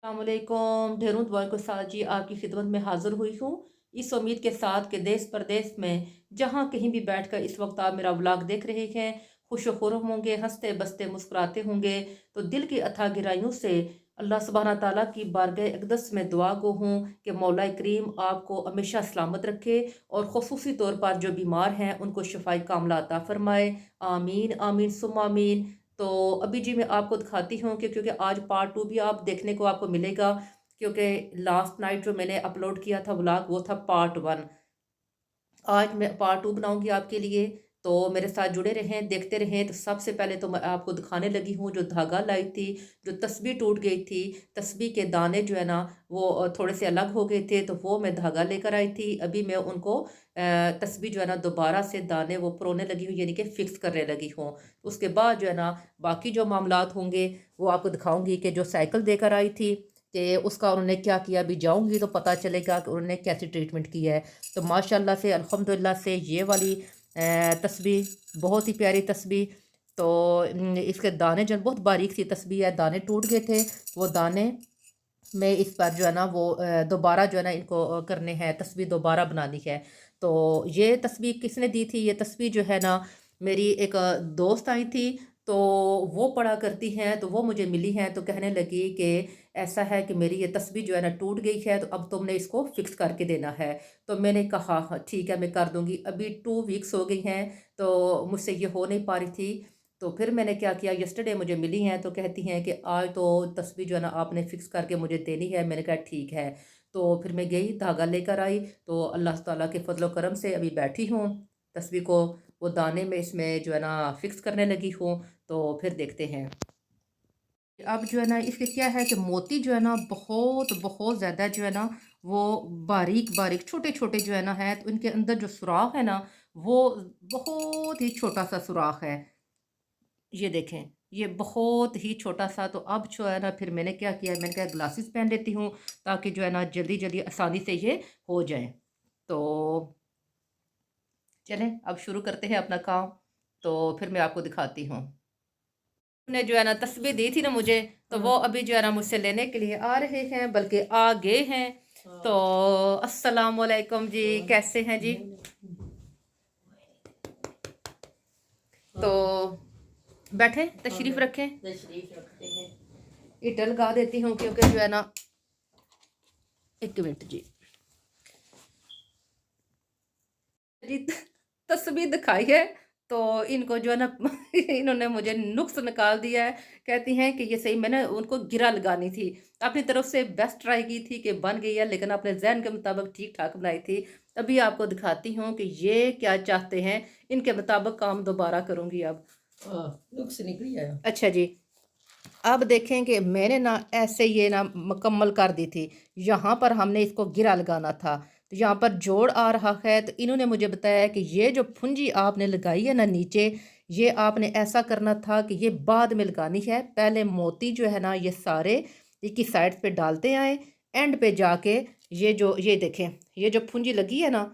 अस्सलामुअलैकुम। ढेरों दुआओं के साथ जी आपकी खिदमत में हाजिर हुई हूँ, इस उम्मीद के साथ कि देश प्रदेश में जहाँ कहीं भी बैठकर इस वक्त आप मेरा व्लॉग देख रहे हैं, खुश खुर्रम होंगे, हंसते बसते मुस्कुराते होंगे। तो दिल की अथाह गहराइयों से अल्लाह सुब्हाना ताला की बारगाह अक़दस में दुआ गो हूँ कि मौला करीम आपको हमेशा सलामत रखे और ख़ुसूसी तौर पर जो बीमार हैं उनको शिफाई कामला अता फरमाए। आमीन आमीन सुम्मा आमीन। तो अभी जी मैं आपको दिखाती हूँ कि क्योंकि आज पार्ट 2 भी आप देखने को आपको मिलेगा, क्योंकि लास्ट नाइट जो मैंने अपलोड किया था व्लॉग वो था पार्ट 1। आज मैं पार्ट 2 बनाऊंगी आपके लिए, तो मेरे साथ जुड़े रहें, देखते रहें। तो सबसे पहले तो मैं आपको दिखाने लगी हूँ जो धागा लाई थी, जो तस्बीह टूट गई थी, तस्बीह के दाने जो है ना वो थोड़े से अलग हो गए थे, तो वो मैं धागा लेकर आई थी। अभी मैं उनको तस्बीह जो है ना दोबारा से दाने वो परोने लगी हूँ, यानी कि फिक्स करने लगी हूँ। उसके बाद जो है ना बाकी जो मामलात होंगे वो आपको दिखाऊंगी कि जो साइकिल देकर आई थी कि उसका उन्होंने क्या किया। अभी जाऊंगी तो पता चलेगा कि उन्होंने कैसी ट्रीटमेंट की है। तो माशाल्लाह से अल्हम्दुलिल्लाह से ये वाली तस्बीह बहुत ही प्यारी तस्बीह। तो इसके दाने जो बहुत बारीक सी तस्बीह है, दाने टूट गए थे, वो दाने मैं इस बार जो है ना वो दोबारा जो है ना इनको करने हैं, तस्बीह दोबारा बनानी है। तो ये तस्बीह किसने दी थी? ये तस्बीह जो है ना मेरी एक दोस्त आई थी, तो वो पढ़ा करती हैं, तो वो मुझे मिली हैं, तो कहने लगी कि ऐसा है कि मेरी ये तस्बीह जो है ना टूट गई है, तो अब तुमने इसको फिक्स करके देना है। तो मैंने कहा हाँ ठीक है मैं कर दूंगी। अभी 2 वीक्स हो गई हैं, तो मुझसे ये हो नहीं पा रही थी। तो फिर मैंने क्या किया, यस्टरडे मुझे मिली हैं, तो कहती हैं कि आज तो तस्बीह जो है ना आपने फ़िक्स करके मुझे देनी है। मैंने कहा ठीक है। तो फिर मैं गई, धागा लेकर आई, तो अल्लाह ताला के फजल व करम से अभी बैठी हूँ, तस्बीह को वो दाने में इसमें जो है ना फ़िक्स करने लगी हूँ। तो फिर देखते हैं। अब जो है ना इसके क्या है कि मोती जो है ना बहुत बहुत ज़्यादा जो है ना वो बारीक बारीक छोटे छोटे जो है ना है, तो इनके अंदर जो सुराख है ना वो बहुत ही छोटा सा सुराख है। ये देखें, ये बहुत ही छोटा सा। तो अब जो है ना फिर मैंने क्या किया, मैंने कहा ग्लासेस पहन लेती हूँ ताकि जो है ना जल्दी जल्दी आसानी से ये हो जाए। तो चलें अब शुरू करते हैं अपना काम, तो फिर मैं आपको दिखाती हूँ। ने जो है ना तस्बीह दी थी ना मुझे, तो वो अभी जो है ना मुझसे लेने के लिए आ रहे हैं, बल्कि आ गए हैं। तो अस्सलाम वालेकुम जी, कैसे हैं जी? तो बैठे तशरीफ रखें, तशरीफ रखते हैं। हीटर लगा देती हूँ क्योंकि जो है ना एक मिनट जी जी तस्बीह दिखाई है, तो इनको जो है ना इन्होंने मुझे नुक्स निकाल दिया है। कहती हैं कि ये सही, मैंने उनको गिरा लगानी थी, अपनी तरफ से बेस्ट ट्राई की थी कि बन गई है, लेकिन अपने जहन के मुताबिक ठीक ठाक बनाई थी। अभी आपको दिखाती हूँ कि ये क्या चाहते हैं, इनके मुताबिक काम दोबारा करूँगी अब। नुक्स निकली है। अच्छा जी, अब देखें कि मैंने ना ऐसे ये ना मुकम्मल कर दी थी। यहाँ पर हमने इसको गिरा लगाना था, तो यहाँ पर जोड़ आ रहा है। तो इन्होंने मुझे बताया कि ये जो फुंजी आपने लगाई है ना नीचे, ये आपने ऐसा करना था कि ये बाद में लगानी है। पहले मोती जो है ना ये सारे इसकी साइड पे डालते आए, एंड पे जाके ये देखें, ये जो फुंजी लगी है ना,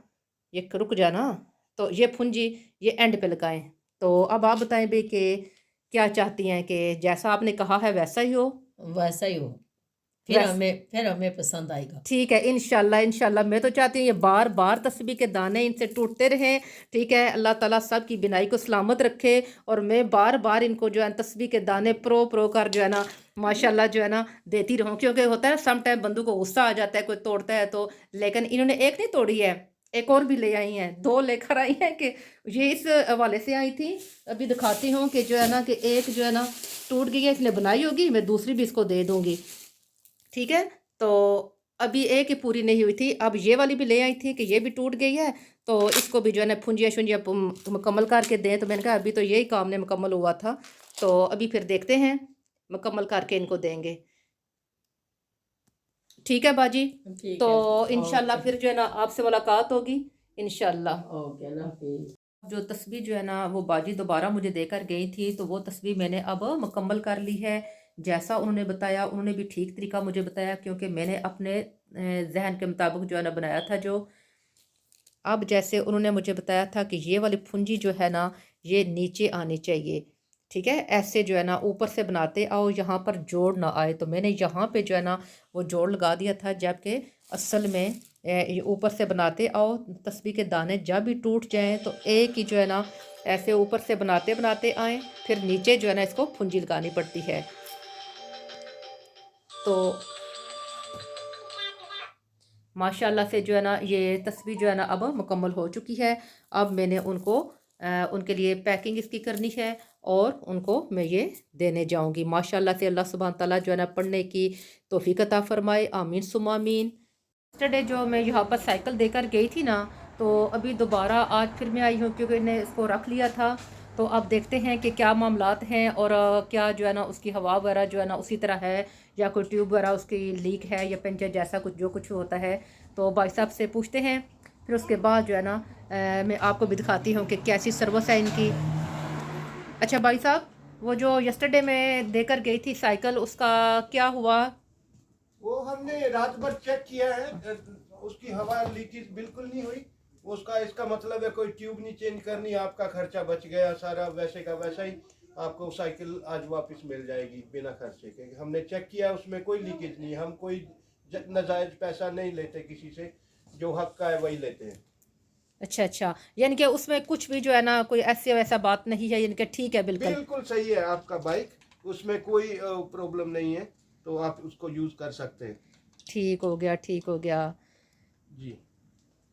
ये रुक जाना, तो ये फुंजी ये एंड पे लगाएं। तो अब आप बताएं बे कि क्या चाहती हैं कि जैसा आपने कहा है वैसा ही हो? वैसा ही हो, वैस फिर हमें पसंद आएगा। ठीक है, इंशाल्लाह इंशाल्लाह। मैं तो चाहती हूँ ये बार बार तस्बीह के दाने इनसे टूटते रहें। ठीक है, अल्लाह ताला सब की बिनाई को सलामत रखे, और मैं बार बार इनको जो है तस्बीह के दाने प्रो प्रो कर जो है ना माशाल्लाह जो है ना देती रहूँ। क्योंकि होता है सम टाइम बंदू को गुस्सा आ जाता है कोई तोड़ता है तो, लेकिन इन्होंने एक नहीं तोड़ी है, एक और भी ले आई हैं, 2 लेकर आई हैं। कि ये इस हवाले से आई थी। अभी दिखाती हूँ कि जो है ना कि एक जो है ना टूट गई है, इसने बनाई होगी, मैं दूसरी भी इसको दे दूँगी। ठीक है, तो अभी एक ही पूरी नहीं हुई थी, अब ये वाली भी ले आई थी कि ये भी टूट गई है, तो इसको भी जो है ना फुंजिया शुंजिया मुकम्मल करके दें। तो मैंने कहा अभी तो यही काम ने मुकम्मल हुआ था, तो अभी फिर देखते हैं, मुकम्मल करके इनको देंगे। ठीक है बाजी, ठीक तो है, इंशाल्लाह फिर जो है ना आपसे मुलाकात होगी इंशाल्लाह। ओके, अल्लाह हाफिज। जो तस्बीह जो है ना वो बाजी दोबारा मुझे देकर गई थी, तो वो तस्बीह मैंने अब मुकम्मल कर ली है। जैसा उन्होंने बताया, उन्होंने भी ठीक तरीका मुझे बताया, क्योंकि मैंने अपने जहन के मुताबिक जो है ना बनाया था। जो अब जैसे उन्होंने मुझे बताया था कि ये वाली फुंजी जो है ना ये नीचे आनी चाहिए, ठीक है, ऐसे जो है ना ऊपर से बनाते आओ, यहाँ पर जोड़ ना आए। तो मैंने यहाँ पे जो है ना वो जोड़ लगा दिया था, जबकि असल में ये ऊपर से बनाते आओ, तस्बीह के दाने जब भी टूट जाएं तो एक ही जो है ना ऐसे ऊपर से बनाते बनाते आएँ, फिर नीचे जो है ना इसको फुंजी लगानी पड़ती है। तो माशाल्लाह से जो है ना ये तस्बीह जो है ना अब मुकम्मल हो चुकी है। अब मैंने उनको उनके लिए पैकिंग इसकी करनी है और उनको मैं ये देने जाऊंगी। माशाल्लाह से अल्लाह सुब्हान तआला जो है ना पढ़ने की तौफीक अता फरमाए, आमीन सुम्मा आमीन। यस्टरडे जो मैं यहाँ पर साइकिल देकर गई थी ना, तो अभी दोबारा आज फिर मैं आई हूँ क्योंकि मैंने इसको रख लिया था। तो अब देखते हैं कि क्या मामलात हैं और क्या जो है ना उसकी हवा वगैरह जो है ना उसी तरह है, या कोई ट्यूब वगैरह उसकी लीक है या पंचर जैसा कुछ जो कुछ होता है। तो भाई साहब से पूछते हैं, फिर उसके बाद जो है ना मैं आपको भी दिखाती हूँ कि कैसी सर्विस है इनकी। अच्छा भाई साहब, वो जो यस्टरडे मैं देकर गई थी साइकिल, उसका क्या हुआ? वो हमने रात भर चेक किया है, उसकी हवा लीकेज बिल्कुल नहीं हुई। उसका इसका मतलब है कोई ट्यूब नहीं चेंज करनी, आपका खर्चा बच गया सारा, वैसे का वैसा ही आपको साइकिल आज वापस मिल जाएगी बिना खर्चे के। हमने चेक किया, उसमें कोई लीकेज नहीं। हम कोई नाजायज पैसा नहीं लेते किसी से, जो हक का है वही लेते हैं। अच्छा अच्छा, यानी कि उसमें कुछ भी जो है ना कोई ऐसी वैसा बात नहीं है, यानी कि ठीक है बिल्कुल। बिल्कुल सही है आपका बाइक, उसमें कोई प्रॉब्लम नहीं है, तो आप उसको यूज कर सकते हैं। ठीक हो गया, ठीक हो गया। जी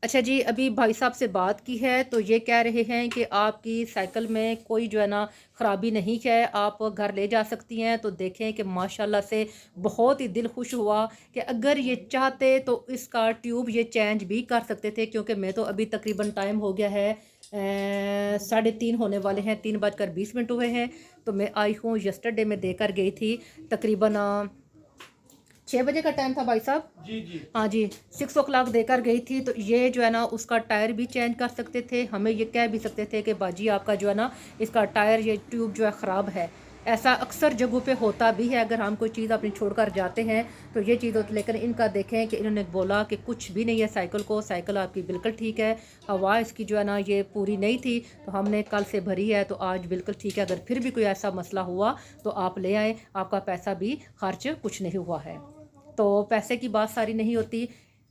अच्छा जी, अभी भाई साहब से बात की है तो ये कह रहे हैं कि आपकी साइकिल में कोई जो है ना ख़राबी नहीं है, आप घर ले जा सकती हैं। तो देखें कि माशाल्लाह से बहुत ही दिल खुश हुआ कि अगर ये चाहते तो इसका ट्यूब ये चेंज भी कर सकते थे, क्योंकि मैं तो अभी तकरीबन टाइम हो गया है 3:30 होने वाले हैं, 3:20 हुए हैं। तो मैं आई हूँ, यस्टरडे में देकर गई थी तकरीबन 6 बजे का टाइम था भाई साहब। जी जी हाँ जी, 6 o'clock देकर गई थी। तो ये जो है ना उसका टायर भी चेंज कर सकते थे, हमें ये कह भी सकते थे कि बाजी आपका जो है ना इसका टायर ये ट्यूब जो है ख़राब है। ऐसा अक्सर जगहों पे होता भी है, अगर हम कोई चीज़ अपनी छोड़ कर जाते हैं तो ये चीज़ होती। लेकिन इनका देखें कि इन्होंने बोला कि कुछ भी नहीं है साइकिल को, साइकिल आपकी बिल्कुल ठीक है। हवा इसकी जो है ना ये पूरी नहीं थी, तो हमने कल से भरी है, तो आज बिल्कुल ठीक है। अगर फिर भी कोई ऐसा मसला हुआ तो आप ले आएँ, आपका पैसा भी खर्च कुछ नहीं हुआ है। तो पैसे की बात सारी नहीं होती,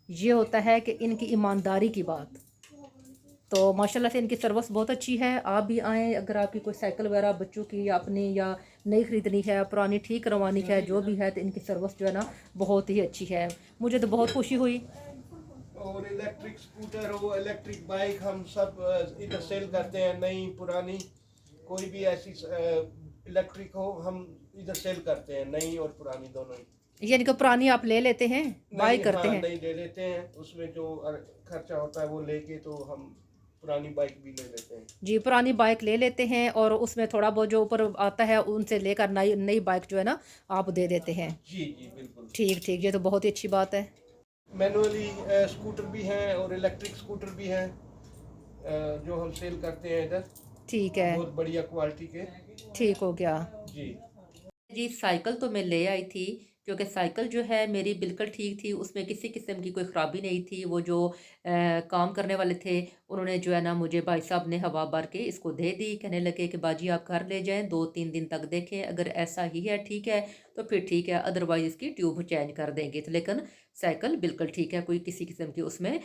ये होता है कि इनकी ईमानदारी की बात। तो माशाल्लाह से इनकी सर्विस बहुत अच्छी है। आप भी आएँ, अगर आपकी कोई साइकिल वगैरह बच्चों की या अपनी या नई ख़रीदनी है, पुरानी ठीक करवानी है, जो भी है, तो इनकी सर्विस जो है ना बहुत ही अच्छी है। मुझे तो बहुत खुशी हुई। और इलेक्ट्रिक स्कूटर हो, इलेक्ट्रिक बाइक, हम सब इधर सेल करते हैं। नई पुरानी कोई भी ऐसी इलेक्ट्रिक हो, हम इधर सेल करते हैं, नई और पुरानी दोनों ही। यानी कि पुरानी आप ले लेते हैं, बाय नहीं, करते हाँ हैं। नहीं ले लेते हैं, उसमें जो खर्चा होता है वो लेके तो हम पुरानी बाइक भी ले लेते हैं। जी, पुरानी बाइक ले लेते हैं और उसमें थोड़ा बहुत जो ऊपर आता है उनसे लेकर नई नई बाइक जो है ना आप दे देते हैं। जी जी बिल्कुल। ठीक ठीक, ये तो बहुत ही अच्छी बात है। मैनुअली स्कूटर भी हैं और इलेक्ट्रिक स्कूटर भी हैं, जो हम सेल करते हैं इधर, ठीक है, बहुत बढ़िया क्वालिटी के। ठीक हो गया। जी जी, साइकिल तो मैं ले आई थी, क्योंकि साइकिल जो है मेरी बिल्कुल ठीक थी, उसमें किसी किस्म की कोई ख़राबी नहीं थी। वो जो काम करने वाले थे, उन्होंने जो है ना मुझे भाई साहब ने हवा भर के इसको दे दी। कहने लगे कि बाजी आप घर ले जाएँ, 2-3 दिन तक देखें, अगर ऐसा ही है ठीक है, तो फिर ठीक है, अदरवाइज़ इसकी ट्यूब चेंज कर देंगे। तो लेकिन साइकिल बिल्कुल ठीक है, कोई किसी किस्म की उसमें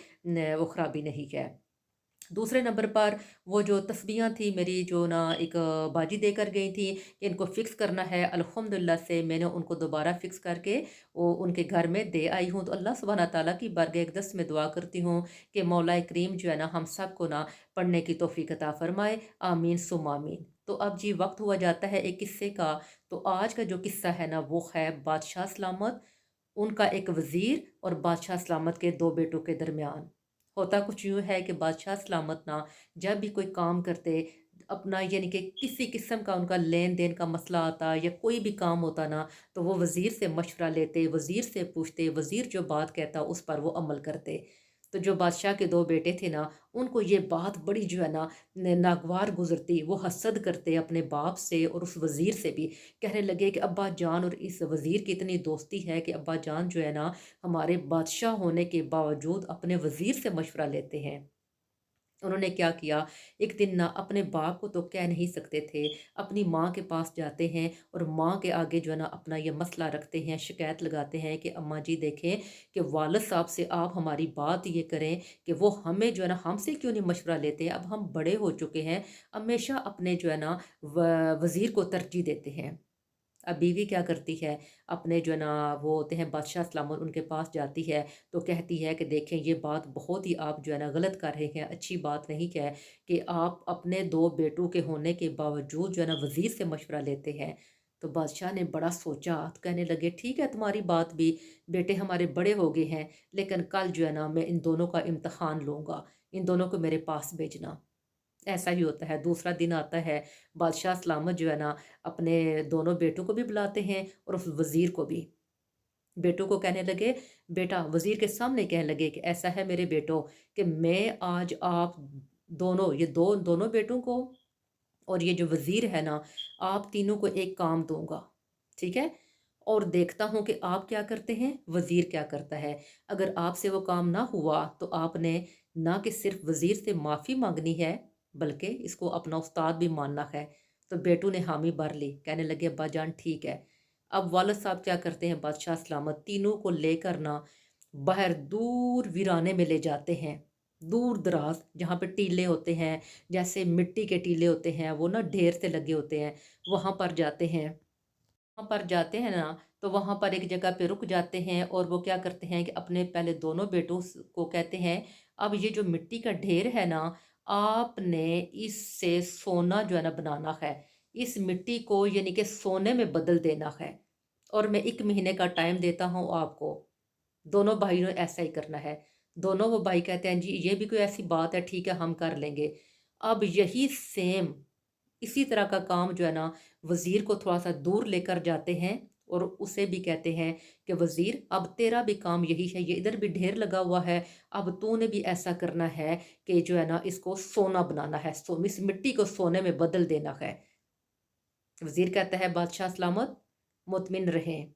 वो ख़राबी नहीं है। दूसरे नंबर पर वो जो तस्बीहां थी मेरी, जो ना एक बाजी देकर गई थी कि इनको फ़िक्स करना है, अल्हम्दुलिल्लाह से मैंने उनको दोबारा फ़िक्स करके वो उनके घर में दे आई हूँ। तो अल्लाह सुब्हाना ताला की बारगाह अक़दस में दुआ करती हूँ कि मौला करीम जो है ना हम सब को ना पढ़ने की तौफ़ीक अता फ़रमाए, आमीन सुम्मा आमीन। तो अब जी वक्त हुआ जाता है एक किस्से का। तो आज का जो किस्सा है ना वो है बादशाह सलामत, उनका एक वज़ीर और बादशाह सलामत के 2 बेटों के दरमियान। होता कुछ यूँ है कि बादशाह सलामत ना जब भी कोई काम करते अपना, यानी कि किसी किस्म का उनका लेन देन का मसला आता या कोई भी काम होता ना, तो वो वज़ीर से मशवरा लेते, वज़ीर से पूछते, वज़ीर जो बात कहता उस पर वो अमल करते। तो जो बादशाह के 2 बेटे थे ना, उनको ये बात बड़ी जो है ना नागवार गुजरती। वो हसद करते अपने बाप से और उस वज़ीर से भी। कहने लगे कि अब्बा जान और इस वज़ीर की इतनी दोस्ती है कि अब्बा जान जो है ना हमारे बादशाह होने के बावजूद अपने वज़ीर से मशवरा लेते हैं। उन्होंने क्या किया, एक दिन ना अपने बाप को तो कह नहीं सकते थे, अपनी माँ के पास जाते हैं और माँ के आगे जो है ना अपना ये मसला रखते हैं, शिकायत लगाते हैं कि अम्मा जी देखें कि वालिद साहब से आप हमारी बात ये करें कि वो हमें जो है ना हमसे क्यों नहीं मशवरा लेते, अब हम बड़े हो चुके हैं, हमेशा अपने जो है ना वज़ीर को तरजीह देते हैं। अब बीवी क्या करती है, अपने जो है ना वो होते हैं बादशाह सलामत, उनके पास जाती है तो कहती है कि देखें ये बात बहुत ही आप जो है ना गलत कर रहे हैं, अच्छी बात नहीं है कि आप अपने दो बेटों के होने के बावजूद जो है ना वज़ीर से मशवरा लेते हैं। तो बादशाह ने बड़ा सोचा तो कहने लगे ठीक है तुम्हारी बात भी, बेटे हमारे बड़े हो गए हैं, लेकिन कल जो है ना मैं इन दोनों का इम्तहान लूँगा, इन दोनों को मेरे पास भेजना। ऐसा ही होता है। दूसरा दिन आता है, बादशाह सलामत जो है ना अपने दोनों बेटों को भी बुलाते हैं और उस वज़ीर को भी। बेटों को कहने लगे, बेटा वज़ीर के सामने कहने लगे कि ऐसा है मेरे बेटों कि मैं आज आप दोनों ये दोनों बेटों को और ये जो वज़ीर है ना, आप तीनों को एक काम दूँगा, ठीक है? और देखता हूँ कि आप क्या करते हैं, वज़ीर क्या करता है। अगर आपसे वो काम ना हुआ तो आपने ना कि सिर्फ़ वज़ीर से माफ़ी माँगनी है, बल्कि इसको अपना उस्ताद भी मानना है। तो बेटू ने हामी भर ली, कहने लगे अब्बा जान ठीक है। अब वालिद साहब क्या करते हैं, बादशाह सलामत तीनों को लेकर ना बाहर दूर वीराने में ले जाते हैं, दूर दराज जहाँ पे टीले होते हैं, जैसे मिट्टी के टीले होते हैं वो ना ढेर से लगे होते हैं, वहाँ पर जाते हैं। वहाँ पर जाते हैं ना तो वहाँ पर एक जगह पे रुक जाते हैं और वो क्या करते हैं कि अपने पहले दोनों बेटों को कहते हैं, अब ये जो मिट्टी का ढेर है ना, आपने इससे सोना जो है ना बनाना है, इस मिट्टी को यानी कि सोने में बदल देना है और मैं 1 महीने का टाइम देता हूँ आपको। दोनों भाइयों ने ऐसा ही करना है। दोनों वो भाई कहते हैं जी ये भी कोई ऐसी बात है, ठीक है हम कर लेंगे। अब यही सेम इसी तरह का काम जो है ना वज़ीर को थोड़ा-सा दूर लेकर जाते हैं और उसे भी कहते हैं कि वज़ीर अब तेरा भी काम यही है, ये इधर भी ढेर लगा हुआ है, अब तूने भी ऐसा करना है कि जो है ना इसको सोना बनाना है, इस मिट्टी को सोने में बदल देना है। वज़ीर कहता है बादशाह सलामत मुतमिन रहें।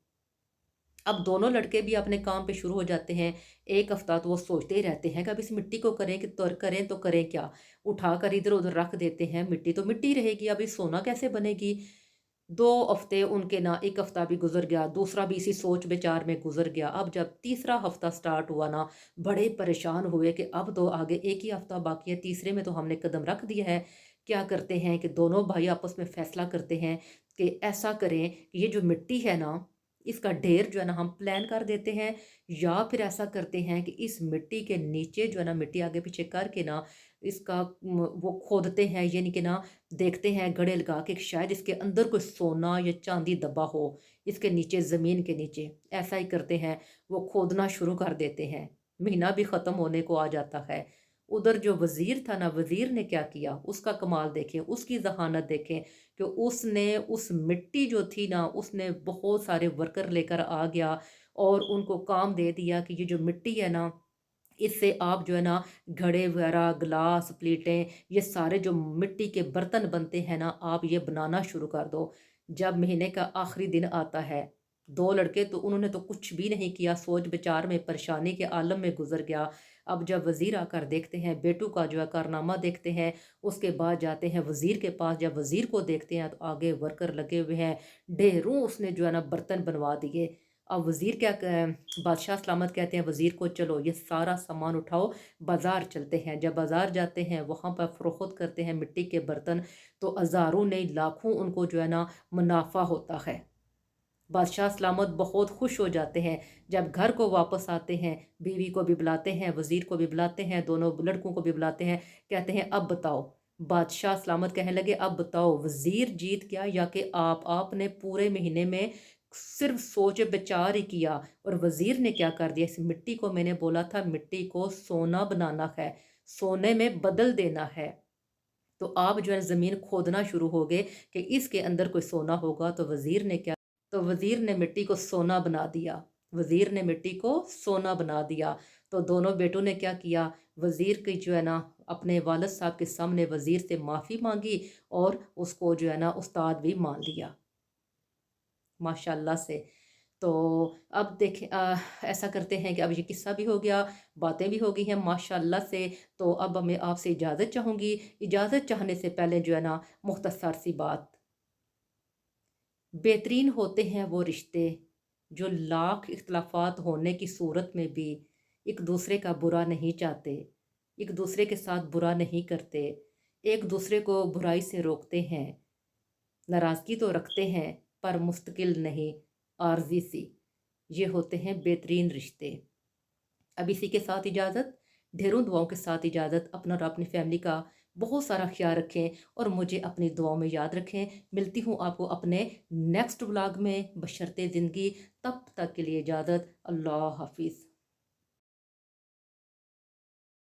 अब दोनों लड़के भी अपने काम पे शुरू हो जाते हैं। एक हफ्ता तो वो सोचते ही रहते हैं कि अब इस मिट्टी को करें तो करें क्या? उठाकर इधर-उधर रख देते हैं, मिट्टी तो मिट्टी रहेगी, अब ये सोना कैसे बनेगी? 2 हफ्ते उनके ना 1 हफ्ता भी गुज़र गया, दूसरा भी इसी सोच विचार में गुज़र गया। अब जब तीसरा हफ्ता स्टार्ट हुआ ना, बड़े परेशान हुए कि अब तो आगे 1 ही हफ्ता बाकी है, तीसरे में तो हमने कदम रख दिया है। क्या करते हैं कि दोनों भाई आपस में फ़ैसला करते हैं कि ऐसा करें कि ये जो मिट्टी है ना, इसका ढेर जो है ना हम प्लान कर देते हैं या फिर ऐसा करते हैं कि इस मिट्टी के नीचे जो है ना मिट्टी आगे पीछे करके ना इसका वो खोदते हैं, यानी कि ना देखते हैं गड़े लगा के कि शायद इसके अंदर कोई सोना या चांदी दबा हो, इसके नीचे ज़मीन के नीचे। ऐसा ही करते हैं, वो खोदना शुरू कर देते हैं। महीना भी ख़त्म होने को आ जाता है। उधर जो वज़ीर था ना, वज़ीर ने क्या किया, उसका कमाल देखें, उसकी ज़हानत देखें कि उसने उस मिट्टी जो थी ना, उसने बहुत सारे वर्कर लेकर आ गया और उनको काम दे दिया कि ये जो मिट्टी है ना, इससे आप जो है ना घड़े वगैरह, गिलास, प्लेटें, ये सारे जो मिट्टी के बर्तन बनते हैं ना, आप ये बनाना शुरू कर दो। जब महीने का आखिरी दिन आता है, 2 लड़के तो उन्होंने तो कुछ भी नहीं किया, सोच विचार में परेशानी के आलम में गुजर गया। अब जब वज़ीर आकर देखते हैं, बेटू का जो है कारनामा देखते हैं, उसके बाद जाते हैं वज़ीर के पास, जब वज़ीर को देखते हैं तो आगे वर्कर लगे हुए हैं, ढेरों उसने जो है ना बर्तन बनवा दिए। अब वज़ीर क्या बादशाह सलामत कहते हैं वज़ीर को चलो ये सारा सामान उठाओ, बाज़ार चलते हैं। जब बाज़ार जाते हैं वहाँ पर फ़रोख्त करते हैं मिट्टी के बर्तन, तो हज़ारों नहीं लाखों उनको जो है ना मुनाफ़ा होता है। बादशाह सलामत बहुत खुश हो जाते हैं। जब घर को वापस आते हैं, बीवी को भी बुलाते हैं, वज़ीर को भी बुलाते हैं, दोनों लड़कों को भी बुलाते हैं, कहते हैं अब बताओ। बादशाह सलामत कहने लगे अब बताओ वज़ीर जीत गया या कि आपने पूरे महीने में सिर्फ सोच विचार ही किया और वज़ीर ने क्या कर दिया, इस मिट्टी को मैंने बोला था मिट्टी को सोना बनाना है, सोने में बदल देना है। तो आप जो है ज़मीन खोदना शुरू हो गए कि इसके अंदर कोई सोना होगा, तो वज़ीर ने मिट्टी को सोना बना दिया। वज़ीर ने मिट्टी को सोना बना दिया। तो दोनों बेटों ने क्या किया, वज़ीर की जो है ना अपने वालिद साहब के सामने वज़ीर से माफ़ी मांगी और उसको जो है ना उस्ताद भी मान लिया माशाल्लाह से। تو اب دیکھیں ایسا کرتے ہیں کہ اب یہ قصہ بھی ہو گیا، باتیں بھی ہو گئی ہیں ماشاءاللہ سے، تو اب میں آپ سے اجازت چاہوں گی۔ اجازت چاہنے سے پہلے جو ہے نا مختصر سی بات، بہترین ہوتے ہیں وہ رشتے جو لاکھ اختلافات ہونے کی صورت میں بھی ایک دوسرے کا برا نہیں چاہتے، ایک دوسرے کے ساتھ برا نہیں کرتے، ایک دوسرے کو برائی سے روکتے ہیں، ناراضگی تو رکھتے ہیں پر مستقل نہیں، عارضی سی۔ یہ ہوتے ہیں بہترین رشتے۔ اب اسی کے ساتھ اجازت، ڈھیروں دعاؤں کے ساتھ اجازت۔ اپنا اور اپنی فیملی کا بہت سارا خیال رکھیں اور مجھے اپنی دعاؤں میں یاد رکھیں۔ ملتی ہوں آپ کو اپنے نیکسٹ ولاگ میں بشرطِ زندگی، تب تک کے لیے اجازت۔ اللہ حافظ۔